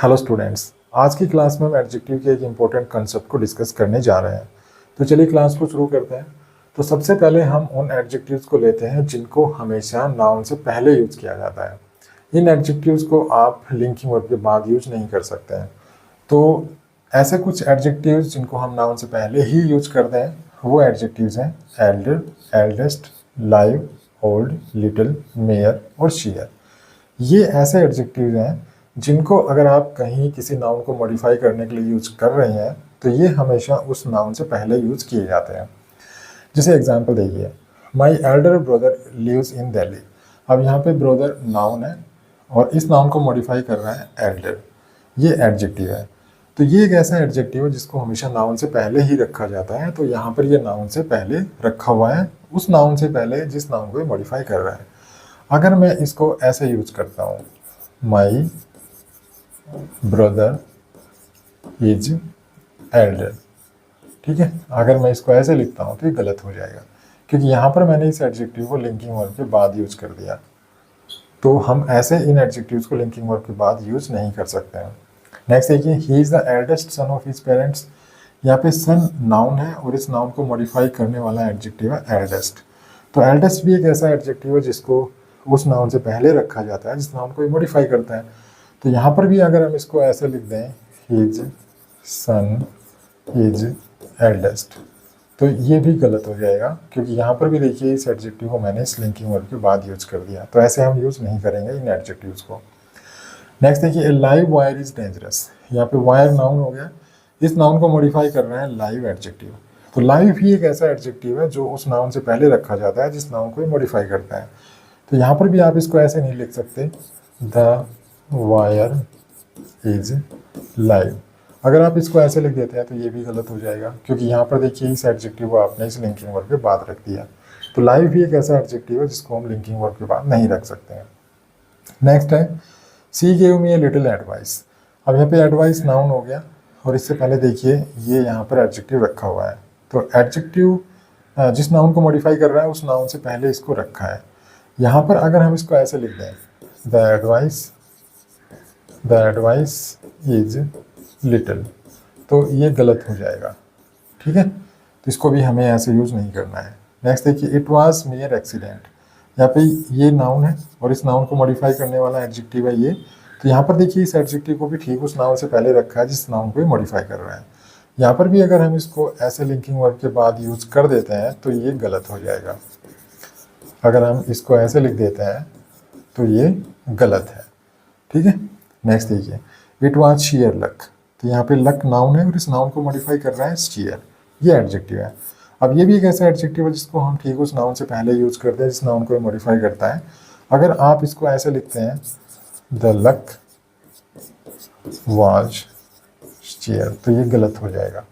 Hello students, आज की class में हम एडजेक्टिव के एक इम्पोर्टेंट कंसेप्ट को डिस्कस करने जा रहे हैं। तो चलिए क्लास को शुरू करते हैं। तो सबसे पहले हम उन एडजेक्टिव्स को लेते हैं जिनको हमेशा नाउन से पहले यूज किया जाता है। इन एडजेक्टिव्स को आप लिंकिंग वर्ब के बाद यूज नहीं कर सकते हैं। तो ऐसे कुछ एडजेक्टिव्स जिनको हम नाउन से पहले ही यूज करते हैं वो एडजेक्टिव्स हैं Elder, eldest, live, old, little, mayor और शेयर। ये ऐसे एडजेक्टिव्स हैं जिनको अगर आप कहीं किसी नाउन को मॉडिफाई करने के लिए यूज कर रहे हैं तो ये हमेशा उस नाउन से पहले यूज किए जाते हैं। जैसे एग्जांपल देखिए, my elder brother lives in Delhi. अब यहाँ पे ब्रदर नाउन है और इस नाउन को मॉडिफाई कर रहा है एल्डर। ये एडजेक्टिव है। तो ये एक ऐसा एडजेक्टिव है जिसको हमेशा नाउन से पहले ही रखा जाता है। तो यहाँ पर ये नाउन से पहले रखा हुआ है, उस नाउन से पहले जिस नाउन को मॉडिफाई कर रहा है। अगर मैं इसको ऐसे यूज करता हूँ, माई ब्रदर इज एल्डर, ठीक है। अगर मैं इसको ऐसे लिखता हूँ तो ये गलत हो जाएगा क्योंकि यहाँ पर मैंने इस एडजेक्टिव को लिंकिंग वर्ब के बाद यूज कर दिया। तो हम ऐसे इन एडजेक्टिव्स को लिंकिंग वर्ब के बाद यूज नहीं कर सकते हैं। नेक्स्ट देखिए, he is the eldest son of his parents. यहाँ पे सन नाउन है और इस नाउन को मॉडिफाई करने वाला एडजेक्टिव है एल्डेस्ट। तो एल्डेस्ट भी एक ऐसा एडजेक्टिव है जिसको उस नाउन से पहले रखा जाता है जिस नाउन को मॉडिफाई करता है। तो यहाँ पर भी अगर हम इसको ऐसे लिख दें, हिज सन इज एल्डेस्ट, तो ये भी गलत हो जाएगा क्योंकि यहाँ पर भी देखिए इस एडजेक्टिव को मैंने इस लिंकिंग वर्ब के बाद यूज कर दिया। तो ऐसे हम यूज नहीं करेंगे इन एडजेक्टिव्स को। नेक्स्ट देखिए, लाइव वायर इज डेंजरस। यहाँ पे वायर नाउन हो गया, इस नाउन को मॉडिफाई कर रहे हैं लाइव एडजेक्टिव। तो लाइव भी एक ऐसा एडजेक्टिव है जो उस नाउन से पहले रखा जाता है जिस नाउन को मॉडिफाई करता है। तो यहाँ पर भी आप इसको ऐसे नहीं लिख सकते, द वायर इज लाइव। अगर आप इसको ऐसे लिख देते हैं तो ये भी गलत हो जाएगा क्योंकि यहाँ पर देखिए इस एडजेक्टिव को आपने इस लिंकिंग वर्ब के बाद रख दिया। तो लाइव भी एक ऐसा एडजेक्टिव है जिसको हम लिंकिंग वर्ब के बाद नहीं रख सकते हैं। नेक्स्ट है, सी gave me a little advice. अब यहाँ पे एडवाइस नाउन हो गया और इससे पहले देखिए ये यहाँ पर एडजेक्टिव रखा हुआ है। तो एडजेक्टिव जिस नाउन को मॉडिफाई कर रहा है उस नाउन से पहले इसको रखा है। यहाँ पर अगर हम इसको ऐसे लिख दें, द एडवाइस इज लिटिल, तो ये गलत हो जाएगा, ठीक है। तो इसको भी हमें ऐसे यूज नहीं करना है। नेक्स्ट देखिए, इट वाज मेयर एक्सीडेंट। यहाँ पे ये नाउन है और इस नाउन को मॉडिफाई करने वाला एडजेक्टिव है ये। तो यहाँ पर देखिए इस एडजेक्टिव को भी ठीक उस नाउन से पहले रखा है जिस नाउन को मॉडिफाई कर रहा है। यहाँ पर भी अगर हम इसको ऐसे लिंकिंग वर्ब के बाद यूज कर देते हैं तो ये गलत हो जाएगा। अगर हम इसको ऐसे लिख देते हैं तो ये गलत है, ठीक है। नेक्स्ट देखिए, इट वाज शेयर लक। तो यहाँ पे लक नाउन है और इस नाउन को मॉडिफाई कर रहा है शेयर, ये एडजेक्टिव है। अब ये भी एक ऐसा एडजेक्टिव है जिसको हम ठीक उस नाउन से पहले यूज करते हैं जिस नाउन को मॉडिफाई करता है। अगर आप इसको ऐसे लिखते हैं, द लक वाज शेयर, तो ये गलत हो जाएगा,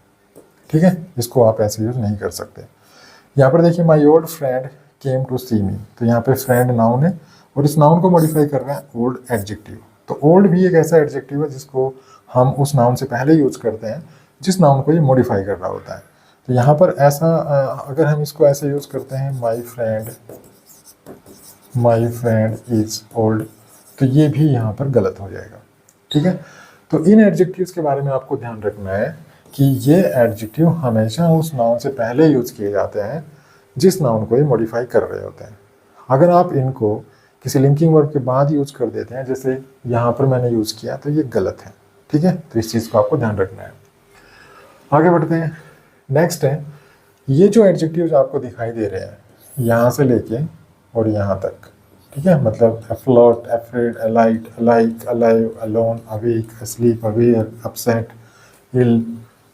ठीक है। इसको आप ऐसे यूज नहीं कर सकते। यहाँ पर देखिए, my old friend came to see me. तो यहाँ पे फ्रेंड नाउन है और इस नाउन को मॉडिफाई कर रहा है ओल्ड एडजेक्टिव। तो ओल्ड भी एक ऐसा एडजेक्टिव है जिसको हम उस नाउन से पहले यूज करते हैं जिस नाउन को ये मॉडिफाई कर रहा होता है। तो यहाँ पर ऐसा अगर हम इसको ऐसे यूज करते हैं, माई फ्रेंड इज ओल्ड, तो ये भी यहाँ पर गलत हो जाएगा, ठीक है। तो इन एडजेक्टिव्स के बारे में आपको ध्यान रखना है कि ये एडजेक्टिव हमेशा उस नाउन से पहले यूज किए जाते हैं जिस नाउन को ये मॉडिफाई कर रहे होते हैं। अगर आप इनको किसी लिंकिंग वर्ब के बाद यूज कर देते हैं जैसे यहाँ पर मैंने यूज किया, तो ये गलत है, ठीक है। तो इस चीज़ को आपको ध्यान रखना है। आगे बढ़ते हैं। नेक्स्ट है, ये जो एडजेक्टिव्स आपको दिखाई दे रहे हैं यहाँ से लेके और यहाँ तक, ठीक है, मतलब afloat, afraid, alight, alike, alive, alone, awake, asleep, aware, upset, ill,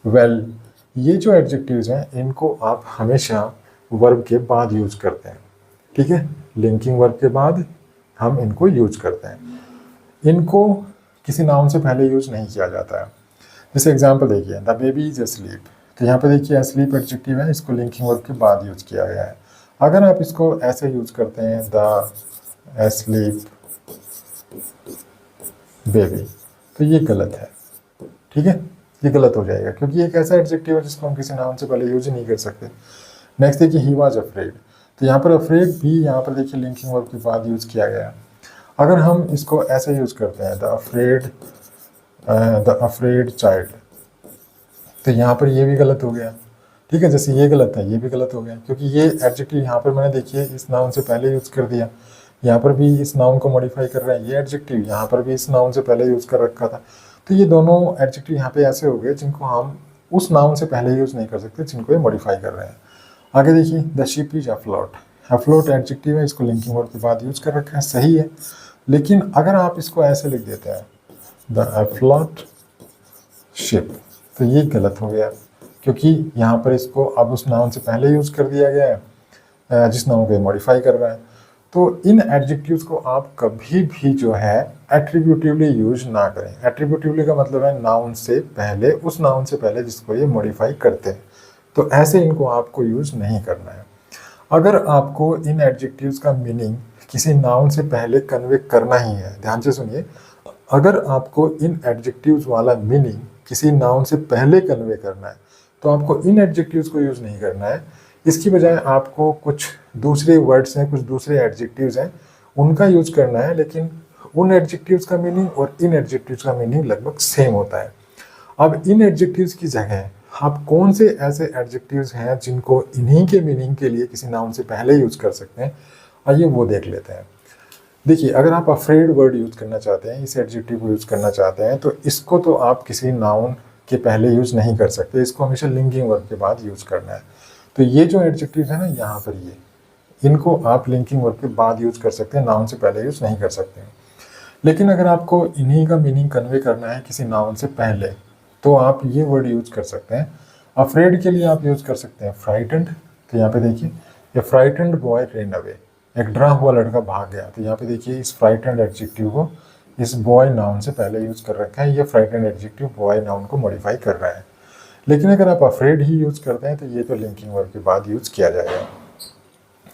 well, ये जो एडजेक्टिव्स हैं इनको आप हमेशा वर्ब के बाद यूज करते हैं, ठीक है। लिंकिंग वर्ब के बाद हम इनको यूज करते हैं। इनको किसी नाउन से पहले यूज नहीं किया जाता है। जैसे एग्जांपल देखिए, द बेबी इज अस्लीप। तो यहाँ पे देखिए अस्लीप एडजेक्टिव है, इसको लिंकिंग वर्ब के बाद यूज किया गया है। अगर आप इसको ऐसे यूज करते हैं, द अस्लीप बेबी, तो ये गलत है, ठीक है। ये गलत हो जाएगा क्योंकि ये एक ऐसा एडजेक्टिव है जिसको हम किसी नाउन से पहले यूज ही नहीं कर सकते। नेक्स्ट देखिए, ही वाज अफ्रेड। तो यहाँ पर अफ्रेड भी यहाँ पर देखिए लिंकिंग वर्ब के बाद यूज किया गया है। अगर हम इसको ऐसे यूज करते हैं, the afraid the afraid child, तो यहाँ पर ये भी गलत हो गया। ठीक है, जैसे ये गलत है ये भी गलत हो गया, क्योंकि ये एडजेक्टिव यहाँ पर मैंने देखिए इस नाउन से पहले यूज़ कर दिया, यहाँ पर भी इस नाउन को मॉडिफाई कर रहा है, ये एडजेक्टिव यहाँ पर भी इस नाउन से पहले यूज़ कर रखा था। तो ये दोनों एडजेक्टिव यहाँ पे ऐसे हो गए जिनको हम उस नाउन से पहले यूज़ नहीं कर सकते, जिनको ये मॉडिफाई कर रहे हैं। आगे देखिए, the ship is afloat, afloat adjective है, इसको लिंकिंग वर्ब के बाद यूज़ कर रखा है, सही है। लेकिन अगर आप इसको ऐसे लिख देते हैं द अफ्लोट शिप, तो ये गलत हो गया, क्योंकि यहाँ पर इसको अब उस नाउन से पहले यूज़ कर दिया गया है जिस नाउन को मॉडिफाई कर रहा है। तो इन एडजेक्टिव्स को आप कभी भी जो है एट्रीब्यूटिवली यूज ना करें। एट्रीब्यूटिवली का मतलब है नाउन से पहले, उस नाउन से पहले जिसको ये मॉडिफाई करते हैं, तो ऐसे इनको आपको यूज नहीं करना है। अगर आपको इन एडजेक्टिव्स का मीनिंग किसी नाउन से पहले कन्वे करना ही है, ध्यान से सुनिए, अगर आपको इन एडजेक्टिव्स वाला मीनिंग किसी नाउन से पहले कन्वे करना है तो आपको इन एडजेक्टिव्स को यूज़ नहीं करना है। इसकी बजाय आपको कुछ दूसरे वर्ड्स हैं, कुछ दूसरे एडजेक्टिव्स हैं, उनका यूज़ करना है। लेकिन उन एडजेक्टिव्स का मीनिंग और इन एडजेक्टिव्स का मीनिंग लगभग सेम होता है। अब इन एडजेक्टिव्स की जगह आप कौन से ऐसे एडजेक्टिव्स हैं जिनको इन्हीं के मीनिंग के लिए किसी नाउन से पहले यूज़ कर सकते हैं, आइए वो देख लेते हैं। देखिए, अगर आप अफ्रेड वर्ड यूज़ करना चाहते हैं, इस एडजेक्टिव को यूज़ करना चाहते हैं, तो इसको तो आप किसी नाउन के पहले यूज़ नहीं कर सकते, इसको हमेशा लिंकिंग वर्ब के बाद यूज़ करना है। तो ये जो एडजेक्टिव है ना यहाँ पर, ये इनको आप लिंकिंग वर्ब के बाद यूज़ कर सकते हैं, नाउन से पहले यूज़ नहीं कर सकते। लेकिन अगर आपको इन्हीं का मीनिंग कन्वे करना है किसी नाउन से पहले, तो आप ये वर्ड यूज़ कर सकते हैं। अफ्रेड के लिए आप यूज़ कर सकते हैं फ्राइटेंड, तो यहाँ पे देखिए, ए फ्राइटेंड बॉय रेन अवे, एक डरा हुआ लड़का भाग गया। तो यहाँ पे देखिए, इस फ्राइटेंड एडजेक्टिव को इस बॉय नाउन से पहले यूज़ कर रखा है, ये फ्राइटेंड एडजेक्टिव बॉय नाउन को मॉडिफाई कर रहा है। लेकिन अगर आप अफ्रेड ही यूज़ करते हैं तो ये तो लिंकिंग वर्ब के बाद यूज़ किया जाएगा।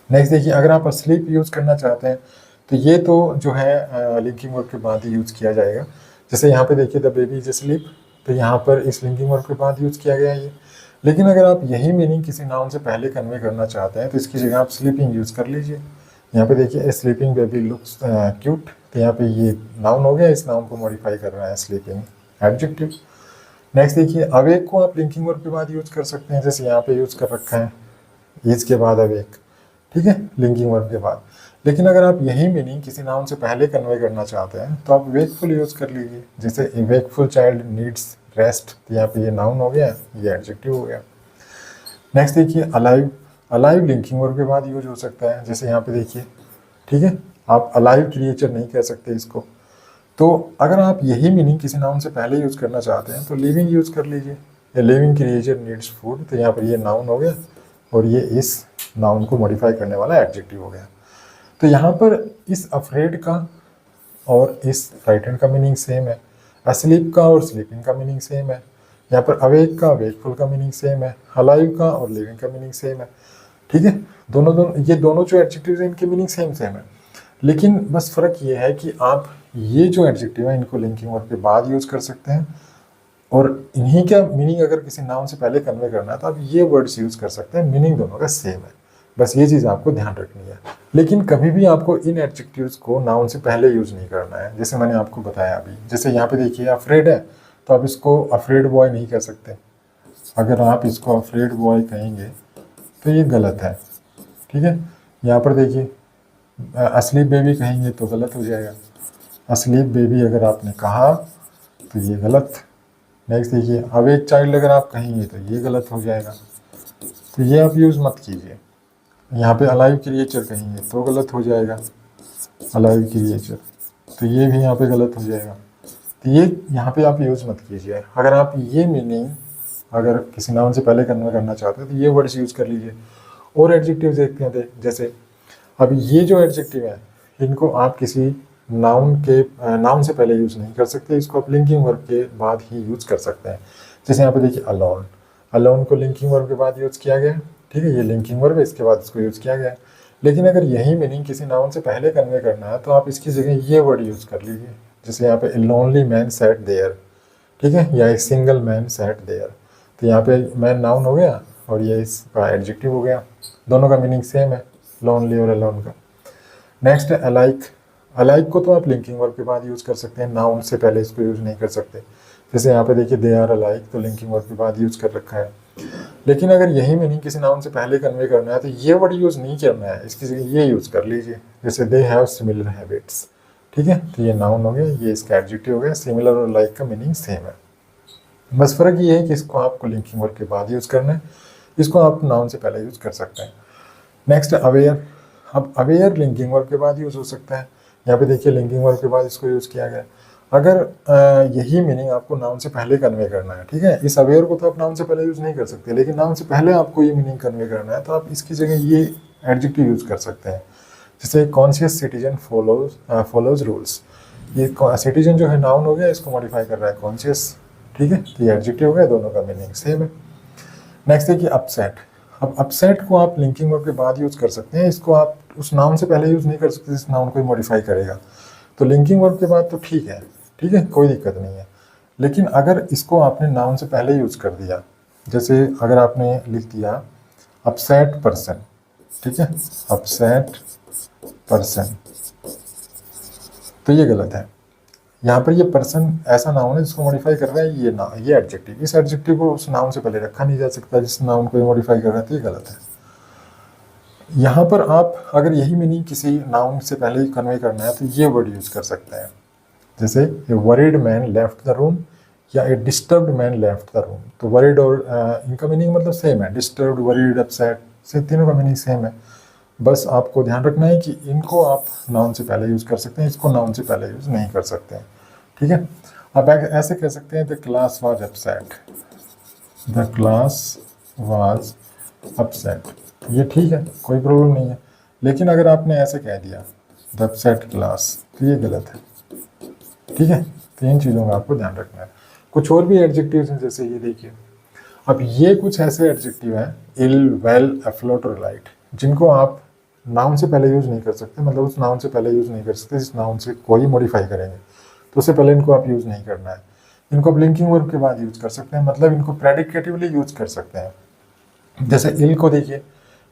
नेक्स्ट देखिए, अगर आप स्लीप यूज़ करना चाहते हैं तो ये तो जो है लिंकिंग वर्ब के बाद ही यूज़ किया जाएगा। जैसे यहाँ पे देखिए, द बेबी इज स्लीप, तो यहाँ पर इस लिंकिंग वर्ब के बाद यूज़ किया गया है ये। लेकिन अगर आप यही मीनिंग किसी नाउन से पहले कन्वे करना चाहते हैं तो इसकी जगह आप स्लीपिंग यूज़ कर लीजिए। यहाँ पे देखिए, स्लीपिंग बेबी लुक्स क्यूट, तो यहाँ पे ये नाउन हो गया, इस नाउन को मॉडिफाई कर रहा है स्लीपिंग एडजेक्टिव। नेक्स्ट देखिए, अवेक को आप लिंकिंग वर्ब के बाद यूज़ कर सकते हैं, जैसे यहाँ पे यूज़ कर रखा है ईज के बाद अवेक, ठीक है, लिंकिंग वर्ब के बाद। लेकिन अगर आप यही मीनिंग किसी नाउन से पहले कन्वे करना चाहते हैं तो आप वेकफुल यूज़ कर लीजिए, जैसे ए वेकफुल चाइल्ड नीड्स रेस्ट, तो यहाँ पे ये नाउन हो गया, ये एडजेक्टिव हो गया। नेक्स्ट देखिए, अलाइव, अलाइव लिंकिंग वर्ब के बाद यूज हो सकता है, जैसे यहाँ पे देखिए, ठीक है, आप अलाइव क्रिएचर नहीं कह सकते इसको। तो अगर आप यही मीनिंग किसी नाउन से पहले यूज़ करना चाहते हैं तो लिविंग यूज़ कर लीजिए, a living creature needs food, तो यहाँ पर ये नाउन हो गया और ये इस नाउन को मॉडिफाई करने वाला एडजेक्टिव हो गया। तो यहाँ पर इस अफ्रेड का और इस फ्राइटेंड का मीनिंग सेम है, अस्लीप का और स्लीपिंग का मीनिंग सेम है, यहाँ पर अवेक का वेकफुल का मीनिंग सेम है, अलाइव का और लिविंग का मीनिंग सेम है, ठीक है। ये दोनों जो एडजेक्टिव हैं इनके मीनिंग सेम है। लेकिन बस फ़र्क ये है कि आप ये जो एडजेक्टिव है इनको लिंकिंग वर्ब के बाद यूज़ कर सकते हैं, और इन्हीं का मीनिंग अगर किसी नाउन से पहले कन्वे करना है तो आप ये वर्ड्स यूज़ कर सकते हैं, मीनिंग दोनों का सेम है। बस ये चीज़ आपको ध्यान रखनी है। लेकिन कभी भी आपको इन एडजेक्टिव्स को नाउन से पहले यूज़ नहीं करना है, जैसे मैंने आपको बताया अभी। जैसे यहाँ पे देखिए, अफ्रेड है तो आप इसको अफ्रेड बॉय नहीं कह सकते। अगर आप इसको अफ्रेड बॉय कहेंगे तो ये गलत है, ठीक है। यहाँ पर देखिए, अस्लीप बेबी कहेंगे तो गलत हो जाएगा, अस्लीप बेबी अगर आपने कहा तो ये गलत। नेक्स्ट देखिए, अवेक चाइल्ड अगर आप कहेंगे तो ये गलत हो जाएगा, तो ये आप यूज़ मत कीजिए। यहाँ पे अलाइव क्रिएचर कहेंगे तो गलत हो जाएगा, अलाइव क्रिएचर, तो ये भी यहाँ पे गलत हो जाएगा। तो ये यहाँ पे आप यूज़ मत कीजिए। अगर आप ये मीनिंग अगर किसी नाउन से पहले कन्वे करना चाहते हैं तो ये वर्ड्स यूज़ कर लीजिए। और एडजेक्टिव देखते हैं, जैसे अब ये जो एडजेक्टिव है इनको आप किसी नाउन से पहले यूज़ नहीं कर सकते, इसको आप लिंकिंग वर्ब के बाद ही यूज़ कर सकते हैं। जैसे यहाँ पे देखिए, अलोन, अलोन को लिंकिंग वर्ब के बाद यूज़ किया गया, ठीक है, ये लिंकिंग वर्ब है, इसके बाद इसको यूज़ किया गया। लेकिन अगर यही मीनिंग किसी नाउन से पहले कन्वे करना है तो आप इसकी जगह ये वर्ड यूज़ कर लीजिए, जैसे यहाँ पे a lonely man sat there, ठीक है, या a single man sat there. तो यहाँ पे मैन नाउन हो गया और ये इसका एडजेक्टिव हो गया, दोनों का मीनिंग सेम है, लोनली और अलोन का। नेक्स्ट है अलाइक, अलाइक को तो आप लिंकिंग वर्ब के बाद यूज़ कर सकते हैं, नाउन से पहले इसको यूज़ नहीं कर सकते। जैसे यहाँ पे देखिए दे आर अलाइक, तो लिंकिंग वर्ब के बाद यूज़ कर रखा है। लेकिन अगर यही मीनिंग किसी नाउन से पहले कन्वे करना है तो ये वर्ड यूज़ नहीं करना है, इसकी जगह ये यूज़ कर लीजिए, जैसे दे हैव सिमिलर हैबिट्स। ठीक है, तो ये नाउन हो गया, ये इसका एडजेक्टिव हो गया। सिमिलर और लाइक का मीनिंग सेम है, बस फ़र्क ये है कि इसको आपको लिंकिंग वर्ब के बाद यूज़ करना है, इसको आप नाउन से पहले यूज़ कर सकते हैं। Next aware. अब अवेयर लिंकिंग वर्ब के बाद यूज़ हो सकता है। यहाँ पे देखिए लिंकिंग वर्ब के बाद इसको यूज़ किया गया। अगर यही मीनिंग आपको नाउन से पहले कन्वे करना है, ठीक है, इस अवेयर को तो आप नाउन से पहले यूज़ नहीं कर सकते, लेकिन नाउन से पहले आपको ये मीनिंग कन्वे करना है, तो आप इसकी जगह ये एडजेक्टिव यूज़ कर सकते हैं। जैसे कॉन्शियस सिटीजन फॉलोज रूल्स, ये सिटीजन जो है नाउन हो गया, इसको मॉडिफाई कर रहा है कॉन्शियस। ठीक है, तो ये एडजेक्टिव हो गया, दोनों का मीनिंग सेम है। नेक्स्ट है कि अपसेट। अब अपसेट को आप लिंकिंग वर्ब के बाद यूज़ कर सकते हैं, इसको आप उस नाउन से पहले यूज़ नहीं कर सकते जिस नाउन को मॉडिफाई करेगा। तो लिंकिंग वर्ब के बाद तो ठीक है, कोई दिक्कत नहीं है। लेकिन अगर इसको आपने नाउन से पहले यूज़ कर दिया, जैसे अगर आपने लिख दिया अपसेट पर्सन, ठीक है, अपसेट पर्सन, तो ये गलत है। यहाँ पर ये पर्सन ऐसा नाउन है जिसको मॉडिफाई कर रहा है ये एडजेक्टिव, इस एडजेक्टिव को उस नाउन से पहले रखा नहीं जा सकता जिस नाउन को मॉडिफाई कर रहा है, तो ये गलत है। यहाँ पर आप अगर यही मीनिंग किसी नाउन से पहले ही कन्वे करना है तो ये वर्ड यूज़ कर सकते हैं, जैसे a worried man left the room या a disturbed man left the room. तो वरीड और इनका मीनिंग मतलब सेम है, डिस्टर्ब्ड, वरीड, अपसेट से तीनों का मीनिंग सेम है। बस आपको ध्यान रखना है कि इनको आप नाउन से पहले यूज़ कर सकते हैं, इसको नाउन से पहले यूज़ नहीं कर सकते हैं। ठीक है, आप ऐसे कह सकते हैं the class was upset, the class was upset, ये ठीक है, कोई प्रॉब्लम नहीं है। लेकिन अगर आपने ऐसे कह दिया द अपसेट क्लास, तो ये गलत है। ठीक है, तो इन चीज़ों का आपको ध्यान रखना है। कुछ और भी एडजेक्टिव्स हैं, जैसे ये देखिए, अब ये कुछ ऐसे एडजेक्टिव हैं, इल, वेल, एफ्लोट और लाइट, जिनको आप नाउन से पहले यूज़ नहीं कर सकते, मतलब उस नाउन से पहले यूज़ नहीं कर सकते जिस नाउन से कोई मॉडिफाई करेंगे, तो उससे पहले इनको आप यूज़ नहीं करना है। इनको आप लिंकिंग वर्ब के बाद यूज़ कर सकते हैं, मतलब इनको प्रेडिकेटिवली यूज़ कर सकते हैं। जैसे इल को देखिए,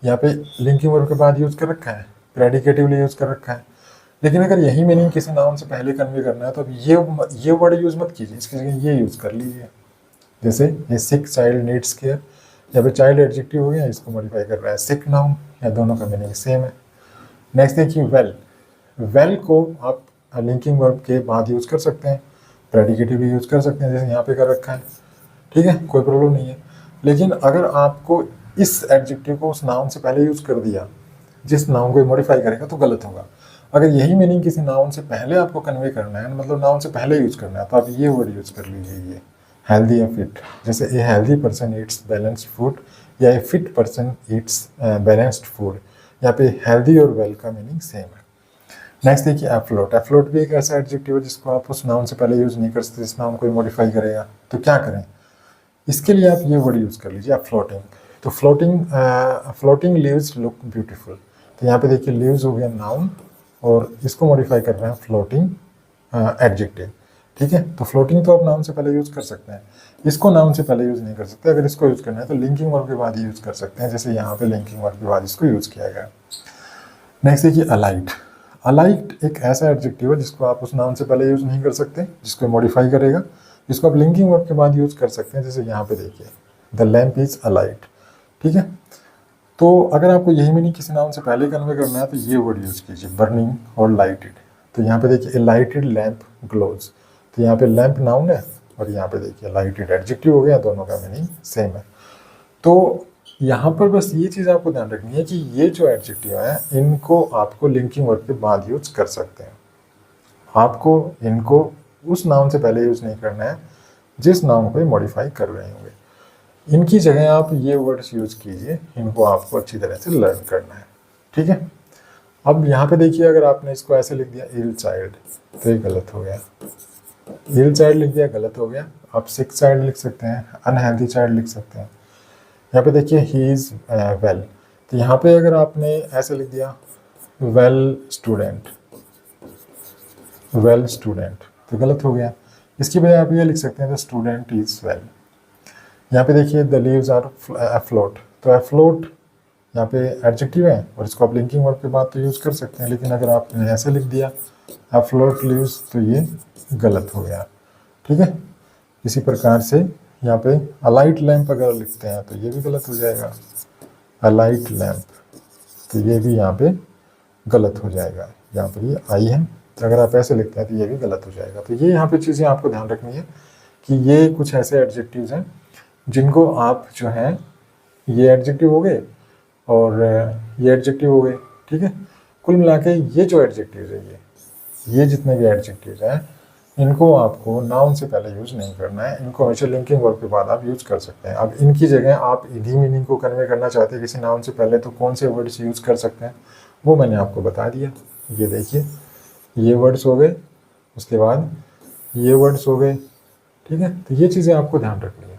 यहाँ पे लिंकिंग वर्ब के बाद यूज़ कर रखा है, प्रेडिकेटिवली यूज़ कर रखा है। लेकिन अगर यही मीनिंग किसी नाउन से पहले कन्वे करना है तो अब ये वर्ड यूज़ मत कीजिए, इसकी जगह ये यूज़ कर लीजिए। जैसे ये सिक चाइल्ड नीड्स केयर, यहाँ पे चाइल्ड एडजेक्टिव हो गया, इसको मॉडिफाई कर रहा है सिक नाउन, या दोनों का मीनिंग सेम है। नेक्स्ट देखिए वेल। वेल को आप लिंकिंग वर्ब के बाद यूज़ कर सकते हैं, प्रेडिकेटिव भी यूज़ कर सकते हैं, जैसे यहाँ पे कर रखा है। ठीक है, कोई प्रॉब्लम नहीं है। लेकिन अगर आपको इस एडजेक्टिव को उस नाउन से पहले यूज़ कर दिया जिस नाउन को मॉडिफाई करेगा, तो गलत होगा। अगर यही मीनिंग किसी नाउन से पहले आपको कन्वे करना है, मतलब नाउन से पहले यूज़ करना है, तो आप ये वर्ड यूज़ कर लीजिए, ये हेल्दी या फिट। जैसे a healthy person eats balanced food, या a fit person eats balanced food. यहाँ पे हेल्दी और वेल का मीनिंग सेम है। नेक्स्ट देखिए एफ्लोट। एफ्लोट भी एक ऐसा एडजेक्टिव है जिसको आप उस नाउन से पहले यूज़ नहीं कर सकते जिस नाउन को मॉडिफाई करेगा, तो क्या करें, इसके लिए आप ये वर्ड यूज़ कर लीजिए फ्लोटिंग। तो फ्लोटिंग लीव्स लुक ब्यूटीफुल, तो यहाँ पे देखिए लीव्स हो गया नाउन और इसको मॉडिफाई कर रहे हैं फ्लोटिंग एडजेक्टिव। ठीक है, तो फ्लोटिंग तो आप नाउन से पहले यूज़ कर सकते हैं, इसको नाउन से पहले यूज़ नहीं कर सकते। अगर इसको यूज़ करना है तो लिंकिंग वर्ब के बाद ही यूज़ कर सकते हैं, जैसे यहाँ पे लिंकिंग वर्ब के बाद इसको यूज़ किया गया। नेक्स्ट देखिए अलाइट। अलाइट एक ऐसा एडजेक्टिव है जिसको आप उस नाउन से पहले यूज़ नहीं कर सकते, जिसको मॉडिफाई करेगा, जिसको आप लिंकिंग वर्ब के बाद यूज़ कर सकते हैं, जैसे यहाँ पे देखिए द लैम्प इज अलाइट। ठीक है, तो अगर आपको यही मीनिंग किसी नाउन से पहले कन्वे करना है तो ये वर्ड यूज़ कीजिए, बर्निंग और लाइटेड। तो यहाँ पे देखिए ए लाइटेड लैम्प ग्लोज, तो यहाँ पे लैम्प नाउन है और यहाँ पे देखिए लाइटेड एडजेक्टिव हो गया, दोनों का मीनिंग सेम है। तो यहाँ पर बस ये चीज़ आपको ध्यान रखनी है कि ये जो एडजेक्टिव है इनको आपको लिंकिंग वर्ब के बाद यूज़ कर सकते हैं, आपको इनको उस नाउन से पहले यूज़ नहीं करना है जिस नाउन को मॉडिफाई कर रहे होंगे। इनकी जगह आप ये वर्ड्स यूज़ कीजिए, इनको आपको अच्छी तरह से लर्न करना है। ठीक है, अब यहाँ पे देखिए अगर आपने इसको ऐसे लिख दिया इल चाइल्ड, तो ये गलत हो गया। इल चाइल्ड लिख दिया, गलत हो गया। आप सिक चाइल्ड लिख सकते हैं, अनहेल्दी चाइल्ड लिख सकते हैं। यहाँ पे देखिए ही इज़ वेल, तो यहाँ पे अगर आपने ऐसे लिख दिया वेल स्टूडेंट, तो गलत हो गया। इसकी बजाय आप ये लिख सकते हैं द स्टूडेंट इज़ वेल। यहाँ पे देखिए द लीव्स आर अफ्लोट, तो अफ्लोट यहाँ पे एडजेक्टिव है और इसको आप लिंकिंग वर्ब के बाद तो यूज़ कर सकते हैं, लेकिन अगर आपने ऐसे लिख दिया एफ्लोटलीव्स तो ये गलत हो गया। ठीक है, इसी प्रकार से यहाँ पे अलाइट लैम्प अगर लिखते हैं तो ये भी गलत हो जाएगा, अलाइट लैम्प, तो ये भी यहाँ पे गलत हो जाएगा। यहाँ पर ये आई है, तो अगर आप ऐसे लिखते हैं तो ये भी गलत हो जाएगा। तो ये यहाँ पे चीज़ें आपको ध्यान रखनी है कि ये कुछ ऐसे एडजेक्टिव्स हैं जिनको आप जो हैं, ये एडजेक्टिव हो गए और ये एडजेक्टिव हो गए। ठीक है, कुल मिला के ये जो एडजेक्टिव्स है, ये जितने भी एडजेक्टिव्स हैं इनको आपको नाउन से पहले यूज़ नहीं करना है, इनको हमेशा लिंकिंग वर्ब के बाद आप यूज़ कर सकते हैं। अब इनकी जगह आप इन्हीं मीनिंग को कन्वे करना चाहते हैं किसी नाउन से पहले, तो कौन से वर्ड्स यूज़ कर सकते हैं वो मैंने आपको बता दिया। ये देखिए, ये वर्ड्स हो गए, उसके बाद ये वर्ड्स हो गए। ठीक है, तो ये चीज़ें आपको ध्यान रखनी है।